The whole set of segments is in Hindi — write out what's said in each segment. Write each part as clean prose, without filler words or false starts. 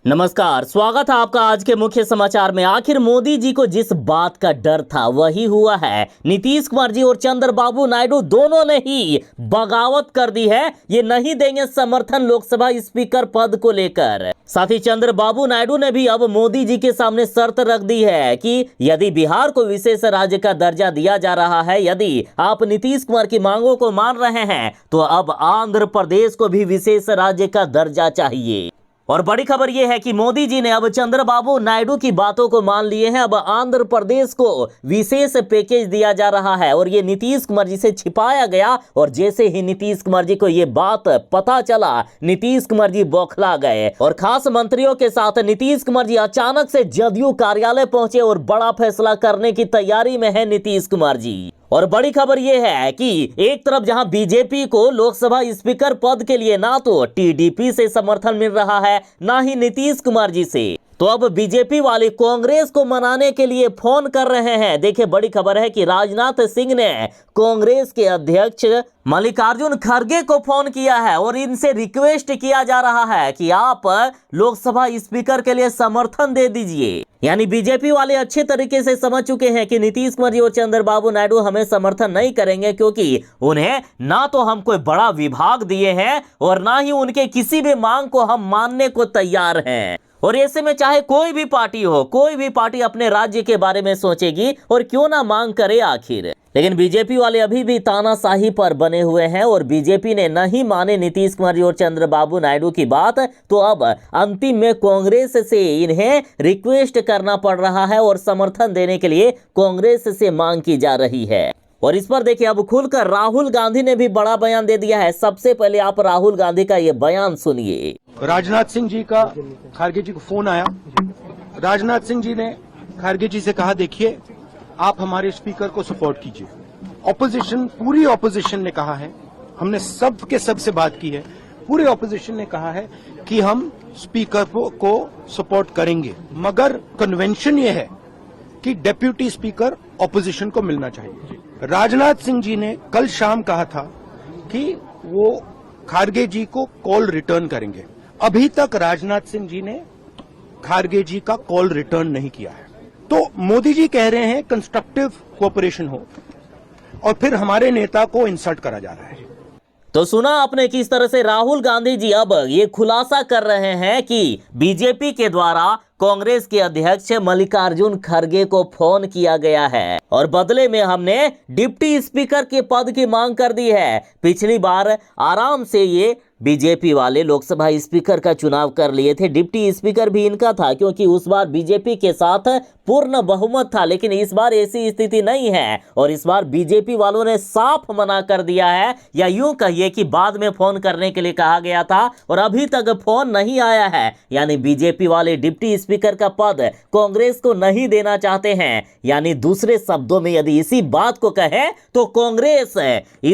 नमस्कार, स्वागत है आपका आज के मुख्य समाचार में। आखिर मोदी जी को जिस बात का डर था वही हुआ है। नीतीश कुमार जी और चंद्रबाबू नायडू दोनों ने ही बगावत कर दी है। ये नहीं देंगे समर्थन लोकसभा स्पीकर पद को लेकर। साथ ही चंद्रबाबू नायडू ने भी अब मोदी जी के सामने शर्त रख दी है कि यदि बिहार को विशेष राज्य का दर्जा दिया जा रहा है, यदि आप नीतीश कुमार की मांगों को मान रहे हैं, तो अब आंध्र प्रदेश को भी विशेष राज्य का दर्जा चाहिए। और बड़ी खबर यह है कि मोदी जी ने अब चंद्रबाबू नायडू की बातों को मान लिए हैं। अब आंध्र प्रदेश को विशेष पैकेज दिया जा रहा है और ये नीतीश कुमार जी से छिपाया गया। और जैसे ही नीतीश कुमार जी को ये बात पता चला, नीतीश कुमार जी बौखला गए और खास मंत्रियों के साथ नीतीश कुमार जी अचानक से जदयू कार्यालय पहुंचे और बड़ा फैसला करने की तैयारी में है नीतीश कुमार जी। और बड़ी खबर यह है कि एक तरफ जहां बीजेपी को लोकसभा स्पीकर पद के लिए ना तो टीडीपी से समर्थन मिल रहा है, ना ही नीतीश कुमार जी से, तो अब बीजेपी वाले कांग्रेस को मनाने के लिए फोन कर रहे हैं। देखिए, बड़ी खबर है कि राजनाथ सिंह ने कांग्रेस के अध्यक्ष मल्लिकार्जुन खड़गे को फोन किया है और इनसे रिक्वेस्ट किया जा रहा है कि आप लोकसभा स्पीकर के लिए समर्थन दे दीजिए। यानी बीजेपी वाले अच्छे तरीके से समझ चुके हैं कि नीतीश कुमार जी और चंद्रबाबू नायडू हमें समर्थन नहीं करेंगे, क्योंकि उन्हें ना तो हम कोई बड़ा विभाग दिए हैं और ना ही उनके किसी भी मांग को हम मानने को तैयार हैं। और ऐसे में चाहे कोई भी पार्टी हो, कोई भी पार्टी अपने राज्य के बारे में सोचेगी और क्यों ना मांग करे आखिर। लेकिन बीजेपी वाले अभी भी तानाशाही पर बने हुए हैं और बीजेपी ने नहीं माने नीतीश कुमार जी और चंद्रबाबू नायडू की बात, तो अब अंतिम में कांग्रेस से इन्हें रिक्वेस्ट करना पड़ रहा है और समर्थन देने के लिए कांग्रेस से मांग की जा रही है। और इस पर देखिए, अब खुलकर राहुल गांधी ने भी बड़ा बयान दे दिया है। सबसे पहले आप राहुल गांधी का ये बयान सुनिए। राजनाथ सिंह जी का खड़गे जी को फोन आया। राजनाथ सिंह जी ने खड़गे जी से कहा, देखिए आप हमारे स्पीकर को सपोर्ट कीजिए। ऑपोजिशन, पूरी ऑपोजिशन ने कहा है, हमने सब के सब से बात की है, पूरी ऑपोजिशन ने कहा है कि हम स्पीकर को सपोर्ट करेंगे, मगर कन्वेंशन ये है कि डेप्यूटी स्पीकर ऑपोजिशन को मिलना चाहिए। राजनाथ सिंह जी ने कल शाम कहा था कि वो खड़गे जी को कॉल रिटर्न करेंगे। अभी तक राजनाथ सिंह जी ने खड़गे जी का कॉल रिटर्न नहीं किया है। तो मोदी जी कह रहे हैं कंस्ट्रक्टिव कोऑपरेशन हो, और फिर हमारे नेता को इंसल्ट करा जा रहा है। तो सुना आपने किस तरह से राहुल गांधी जी अब ये खुलासा कर रहे हैं कि बीजेपी के द्वारा कांग्रेस के अध्यक्ष मल्लिकार्जुन खड़गे को फोन किया गया है और बदले में हमने डिप्टी स्पीकर के पद की मांग कर दी है। पिछली बार आराम से ये बीजेपी वाले लोकसभा स्पीकर का चुनाव कर लिए थे, डिप्टी स्पीकर भी इनका था, क्योंकि उस बार बीजेपी के साथ पूर्ण बहुमत था। लेकिन इस बार ऐसी स्थिति नहीं है और इस बार बीजेपी वालों ने साफ मना कर दिया है, या यूं कहिए कि बाद में फोन करने के लिए कहा गया था और अभी तक फोन नहीं आया है। यानी बीजेपी वाले डिप्टी स्पीकर का पद कांग्रेस को नहीं देना चाहते हैं। यानी दूसरे शब्दों में यदि इसी बात को कहें तो कांग्रेस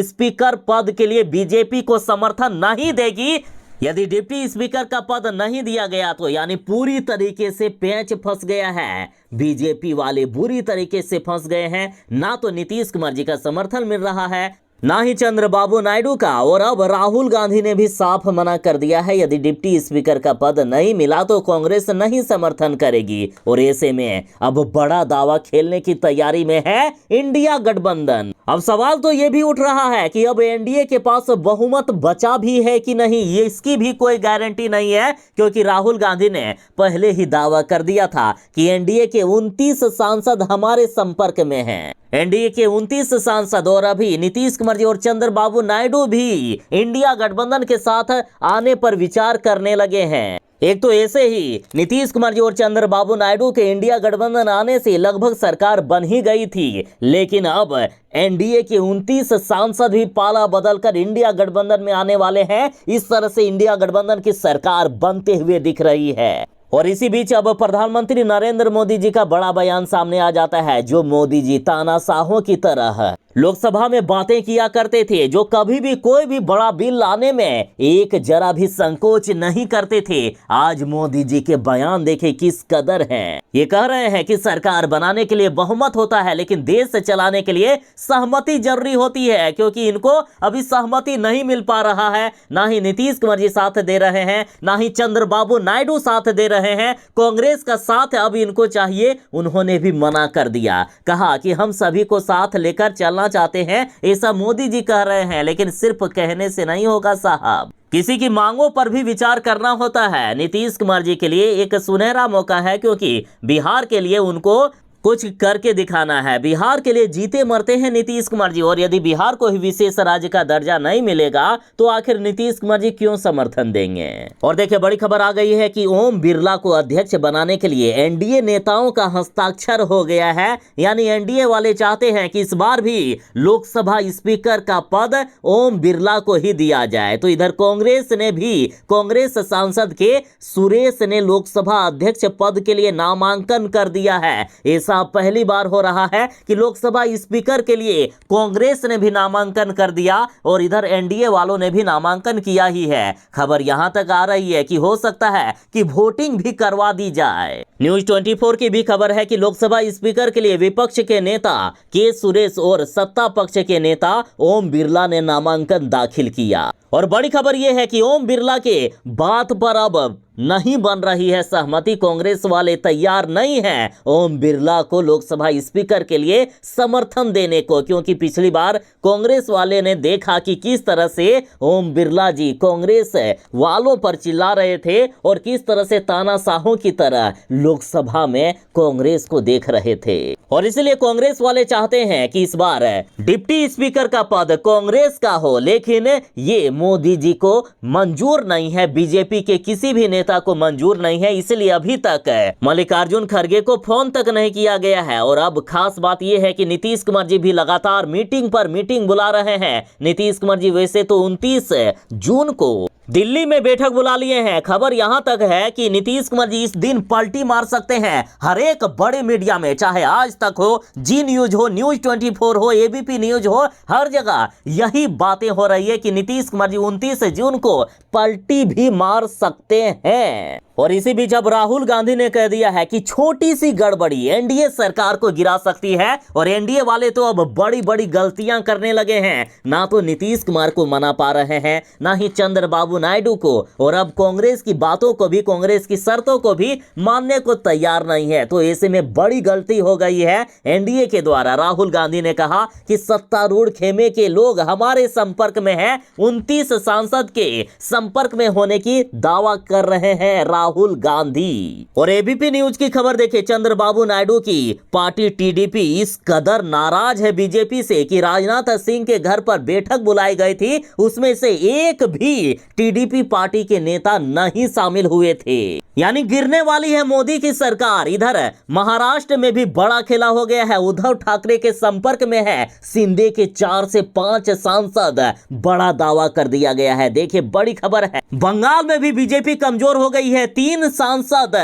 स्पीकर पद के लिए बीजेपी को समर्थन नहीं देगी। यदि डिप्टी स्पीकर का पद नहीं दिया गया तो यानी पूरी तरीके से पेंच फंस गया है। बीजेपी वाले बुरी तरीके से फंस गए हैं। ना तो नीतीश कुमार जी का समर्थन मिल रहा है, ना ही चंद्रबाबू नायडू का, और अब राहुल गांधी ने भी साफ मना कर दिया है, यदि डिप्टी स्पीकर का पद नहीं मिला तो कांग्रेस नहीं समर्थन करेगी। और ऐसे में अब बड़ा दावा खेलने की तैयारी में है इंडिया गठबंधन। अब सवाल तो ये भी उठ रहा है कि अब एनडीए के पास बहुमत बचा भी है कि नहीं, ये इसकी भी कोई गारंटी नहीं है, क्योंकि राहुल गांधी ने पहले ही दावा कर दिया था कि एनडीए के 29 सांसद हमारे संपर्क में हैं। एनडीए के 29 सांसद और अभी नीतीश कुमार जी और चंद्रबाबू नायडू भी इंडिया गठबंधन के साथ आने पर विचार करने लगे हैं। एक तो ऐसे ही नीतीश कुमार जी और चंद्रबाबू नायडू के इंडिया गठबंधन आने से लगभग सरकार बन ही गई थी, लेकिन अब एनडीए के 29 सांसद भी पाला बदलकर इंडिया गठबंधन में आने वाले हैं। इस तरह से इंडिया गठबंधन की सरकार बनते हुए दिख रही है। और इसी बीच अब प्रधानमंत्री नरेंद्र मोदी जी का बड़ा बयान सामने आ जाता है, जो मोदी जी तानाशाहों की तरह लोकसभा में बातें किया करते थे, जो कभी भी कोई भी बड़ा बिल लाने में एक जरा भी संकोच नहीं करते थे। आज मोदी जी के बयान देखे किस कदर हैं। ये कह रहे हैं कि सरकार बनाने के लिए बहुमत होता है, लेकिन देश से चलाने के लिए सहमति जरूरी होती है, क्योंकि इनको अभी सहमति नहीं मिल पा रहा है। ना ही नीतीश कुमार जी साथ दे रहे हैं, ना ही चंद्रबाबू नायडू साथ दे रहे हैं। कांग्रेस का साथ अब इनको चाहिए, उन्होंने भी मना कर दिया। कहा कि हम सभी को साथ लेकर चलना चाहते हैं, ऐसा मोदी जी कह रहे हैं, लेकिन सिर्फ कहने से नहीं होगा साहब, किसी की मांगों पर भी विचार करना होता है। नीतीश कुमार जी के लिए एक सुनहरा मौका है, क्योंकि बिहार के लिए उनको कुछ करके दिखाना है। बिहार के लिए जीते मरते हैं नीतीश कुमार जी, और यदि बिहार को ही विशेष राज्य का दर्जा नहीं मिलेगा तो आखिर नीतीश कुमार जी क्यों समर्थन देंगे। और देखिए, बड़ी खबर आ गई है कि ओम बिरला को अध्यक्ष बनाने के लिए एनडीए नेताओं का हस्ताक्षर हो गया है। यानी एनडीए वाले चाहते हैं कि इस बार भी लोकसभा स्पीकर का पद ओम बिरला को ही दिया जाए। तो इधर कांग्रेस सांसद के सुरेश ने लोकसभा अध्यक्ष पद के लिए नामांकन कर दिया है। ऐसा पहली बार हो रहा है कि लोकसभा स्पीकर के लिए कांग्रेस ने भी नामांकन कर दिया और इधर एनडीए वालों ने भी नामांकन किया ही है। खबर यहां तक आ रही है कि हो सकता है कि वोटिंग भी करवा दी जाए। न्यूज 24 की भी खबर है कि लोकसभा स्पीकर के लिए विपक्ष के नेता के सुरेश और सत्ता पक्ष के नेता ओम बिरला ने नामांकन दाखिल किया। और बड़ी खबर यह है कि ओम बिरला के बात पर अब नहीं बन रही है सहमति। कांग्रेस वाले तैयार नहीं हैं ओम बिरला को लोकसभा स्पीकर के लिए समर्थन देने को, क्योंकि पिछली बार कांग्रेस वाले ने देखा कि किस तरह से ओम बिरला जी कांग्रेस वालों पर चिल्ला रहे थे और किस तरह से तानाशाहों की तरह लोकसभा में कांग्रेस को देख रहे थे। और इसलिए कांग्रेस वाले चाहते हैं कि इस बार डिप्टी स्पीकर का पद कांग्रेस का हो, लेकिन ये मोदी जी को मंजूर नहीं है, बीजेपी के किसी भी नेता को मंजूर नहीं है। इसलिए अभी तक मल्लिकार्जुन खड़गे को फोन तक नहीं किया गया है। और अब खास बात यह है कि नीतीश कुमार जी भी लगातार मीटिंग पर मीटिंग बुला रहे हैं। नीतीश कुमार जी वैसे तो 29 जून को दिल्ली में बैठक बुला लिए हैं। खबर यहां तक है कि नीतीश कुमार जी इस दिन पलटी मार सकते हैं हर एक बड़े मीडिया में, चाहे आज तक हो, जी न्यूज हो, न्यूज 24 हो, एबीपी न्यूज हो, हर जगह यही बातें हो रही है कि नीतीश कुमार जी 29 जून को पलटी भी मार सकते हैं। और इसी बीच अब राहुल गांधी ने कह दिया है कि छोटी सी गड़बड़ी एनडीए सरकार को गिरा सकती है। और एनडीए वाले तो अब बड़ी बड़ी गलतियां करने लगे हैं। ना तो नीतीश कुमार को मना पा रहे हैं, ना ही चंद्रबाबू नायडू को, और अब कांग्रेस की बातों को भी, कांग्रेस की शर्तों को भी मानने को तैयार नहीं है। तो ऐसे में बड़ी गलती हो गई है एनडीए के द्वारा। राहुल गांधी ने कहा कि सत्तारूढ़ खेमे के लोग हमारे संपर्क में हैं, 29 सांसद के संपर्क में होने की दावा कर रहे हैं राहुल गांधी। और एबीपी न्यूज की खबर देखिए, चंद्रबाबू नायडू की पार्टी टीडीपी इस कदर नाराज है बीजेपी से कि राजनाथ सिंह के घर पर बैठक बुलाई गई थी, उसमें से एक भी टीडीपी पार्टी के नेता नहीं शामिल हुए थे। यानी गिरने वाली है मोदी की सरकार। इधर महाराष्ट्र में भी बड़ा खेला हो गया है, उद्धव ठाकरे के संपर्क में है शिंदे के 4 से 5 सांसद, बड़ा दावा कर दिया गया है। देखिए, बड़ी खबर है, बंगाल में भी बीजेपी कमजोर हो गई है, 3 सांसद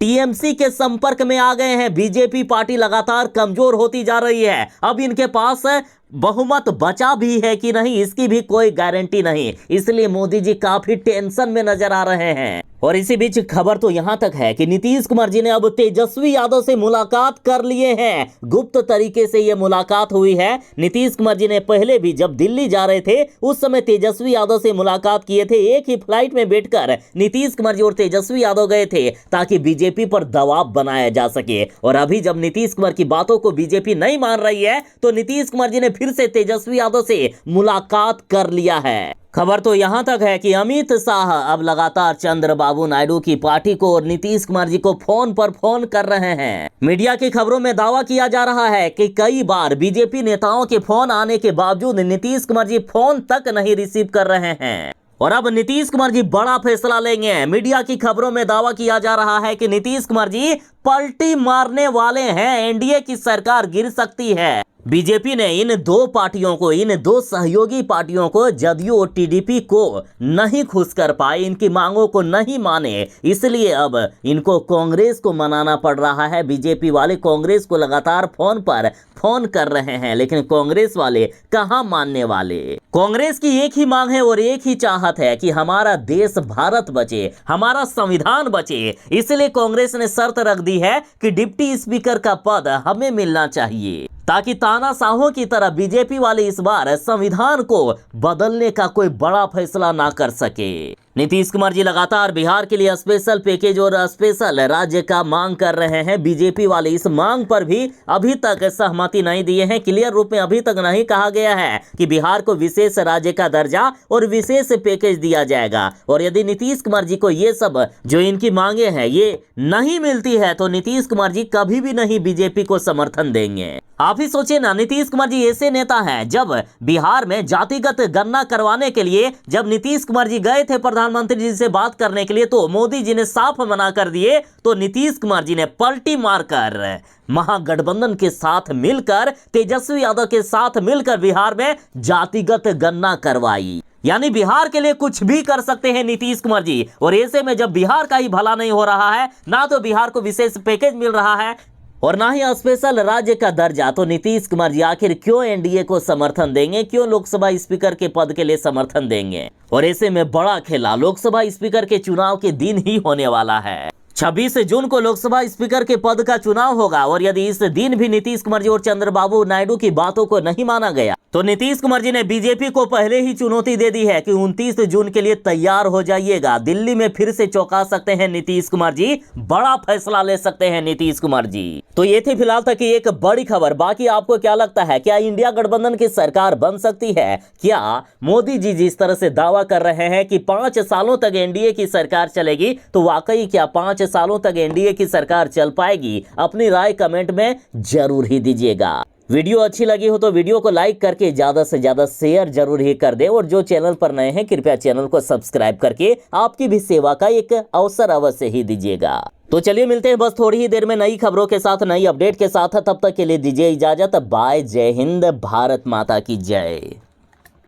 टीएमसी के संपर्क में आ गए हैं। बीजेपी पार्टी लगातार कमजोर होती जा रही है। अब इनके पास बहुमत बचा भी है कि नहीं, इसकी भी कोई गारंटी नहीं। इसलिए मोदी जी काफी टेंशन में नजर आ रहे हैं। और इसी बीच खबर तो यहां तक है कि नीतीश कुमार जी ने अब तेजस्वी यादव से मुलाकात कर लिए हैं। गुप्त तरीके से यह मुलाकात हुई है। नीतीश कुमार जी ने पहले भी जब दिल्ली जा रहे थे उस समय तेजस्वी यादव से मुलाकात किए थे। एक ही फ्लाइट में बैठकर नीतीश कुमार जी और तेजस्वी यादव गए थे ताकि बीजेपी पर दबाव बनाया जा सके। और अभी जब नीतीश कुमार की बातों को बीजेपी नहीं मान रही है तो नीतीश कुमार जी ने फिर से तेजस्वी यादव से मुलाकात कर लिया है। खबर तो यहां तक है कि अमित शाह अब लगातार चंद्रबाबू नायडू की पार्टी को और नीतीश कुमार जी को फोन पर फोन कर रहे हैं। मीडिया की खबरों में दावा किया जा रहा है कि कई बार बीजेपी नेताओं के फोन आने के बावजूद नीतीश कुमार जी फोन तक नहीं रिसीव कर रहे हैं। और अब नीतीश कुमार जी बड़ा फैसला लेंगे। मीडिया की खबरों में दावा किया जा रहा है कि नीतीश कुमार जी पलटी मारने वाले हैं, एनडीए की सरकार गिर सकती है। बीजेपी ने इन दो पार्टियों को, इन दो सहयोगी पार्टियों को, जदयू और टीडीपी को नहीं खुश कर पाए, इनकी मांगों को नहीं माने, इसलिए अब इनको कांग्रेस को मनाना पड़ रहा है। बीजेपी वाले कांग्रेस को लगातार फोन पर फोन कर रहे हैं, लेकिन कांग्रेस वाले कहां मानने वाले। कांग्रेस की एक ही मांग है और एक ही चाहत है कि हमारा देश भारत बचे, हमारा संविधान बचे। इसलिए कांग्रेस ने शर्त रख दी है कि डिप्टी स्पीकर का पद हमें मिलना चाहिए, ताकि तानाशाहों की तरह बीजेपी वाले इस बार संविधान को बदलने का कोई बड़ा फैसला ना कर सके। नीतीश कुमार जी लगातार बिहार के लिए स्पेशल पैकेज और स्पेशल राज्य का मांग कर रहे हैं। बीजेपी वाले इस मांग पर भी अभी तक सहमति नहीं दिए हैं। क्लियर रूप में अभी तक नहीं कहा गया है कि बिहार को विशेष राज्य का दर्जा और विशेष पैकेज दिया जाएगा। और यदि नीतीश कुमार जी को ये सब जो इनकी मांगे हैं ये नहीं मिलती है तो नीतीश कुमार जी कभी भी नहीं बीजेपी को समर्थन देंगे। आप ही सोचिए ना, नीतीश कुमार जी ऐसे नेता हैं, जब बिहार में जातिगत गणना करवाने के लिए जब नीतीश कुमार जी गए थे प्रधानमंत्री जी से बात करने के लिए, तो मोदी जी ने साफ मना कर दिए, तो नीतीश कुमार जी ने पलटी मारकर महागठबंधन के साथ मिलकर, तेजस्वी यादव के साथ मिलकर बिहार में जातिगत गणना करवाई। यानी बिहार के लिए कुछ भी कर सकते हैं नीतीश कुमार जी। और ऐसे में जब बिहार का ही भला नहीं हो रहा है, ना तो बिहार को विशेष पैकेज मिल रहा है और ना ही स्पेशल राज्य का दर्जा, तो नीतीश कुमार जी आखिर क्यों एनडीए को समर्थन देंगे, क्यों लोकसभा स्पीकर के पद के लिए समर्थन देंगे। और ऐसे में बड़ा खेला, लोकसभा स्पीकर के चुनाव के दिन ही होने वाला है। 26 जून को लोकसभा स्पीकर के पद का चुनाव होगा और यदि इस दिन भी नीतीश कुमार जी और चंद्रबाबू नायडू की बातों को नहीं माना गया तो नीतीश कुमार जी ने बीजेपी को पहले ही चुनौती दे दी है कि 29 जून के लिए तैयार हो जाइएगा। दिल्ली में फिर से चौंका सकते हैं नीतीश कुमार जी, बड़ा फैसला ले सकते हैं नीतीश कुमार जी। तो ये थी फिलहाल तक की एक बड़ी खबर। बाकी आपको क्या लगता है, क्या इंडिया गठबंधन की सरकार बन सकती है? क्या मोदी जी जिस तरह से दावा कर रहे हैं कि 5 सालों तक एनडीए की सरकार चलेगी, तो वाकई क्या 5 सालों तक एनडीए की सरकार चल पाएगी? अपनी राय कमेंट में जरूर ही दीजिएगा। वीडियो अच्छी लगी हो तो वीडियो को लाइक करके ज्यादा से ज्यादा शेयर जरूर ही कर दे, और जो चैनल पर नए हैं कृपया चैनल को सब्सक्राइब करके आपकी भी सेवा का एक अवसर अवश्य ही दीजिएगा। तो चलिए मिलते हैं बस थोड़ी ही देर में नई खबरों के साथ, नई अपडेट के साथ। तब तक के लिए दीजिए इजाजत। बाय, जय हिंद, भारत माता की जय।